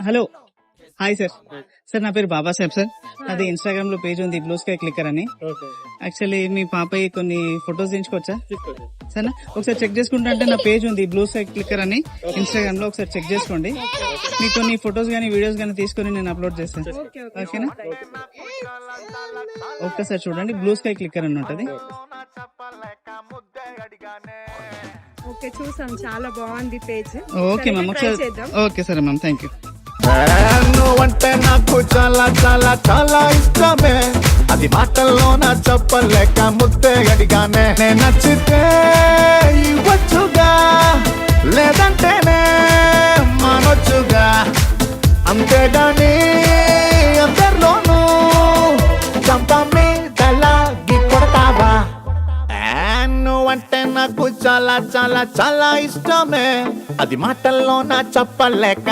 Hello, hi sir. Sir నా పేరు Babasaheb sir. అది ఇన్స్టాగ్రామ్ లో పేజ్ ఉంది బ్లూ స్కై క్లిక్కర్ అని. యాక్చువల్లీ మీ పాపయ్య కొన్ని ఫొటోస్ దించుకోవచ్చా సరేనా? ఒకసారి చెక్ చేసుకుంటా అంటే నా పేజ్ ఉంది బ్లూ స్కై క్లిక్కర్ అని ఇన్స్టాగ్రామ్ లో, ఒకసారి చెక్ చేసుకోండి. మీకు కొన్ని ఫొటోస్ గానీ వీడియోస్ గానీ తీసుకొని నేను అప్లోడ్ చేస్తాను. ఓకేనా? ఒక్కసారి చూడండి, బ్లూ స్కై క్లిక్కర్ అని ఉంటది. ఓకే, చూసాం, చాలా బాగుంది పేజ్. ఓకే మ్యామ్, ఒకసారి. ఓకే సరే మ్యామ్, థ్యాంక్ యూ. నువ్వంటే నాకు చాలా చాలా చాలా ఇష్టమే, అది మాటల్లోన చెప్పలేక ముద్దే అడిగానే. నచ్చితే ఇవ్వచ్చుగా, లేదంటేనే మానొచ్చుగా, అంతేగాని అందరిలోనూ చంప మీదలా కొడతావా? నువ్వంటే నాకు చాలా చాలా చాలా ఇష్టమే, అది మాటల్లోన చెప్పలేక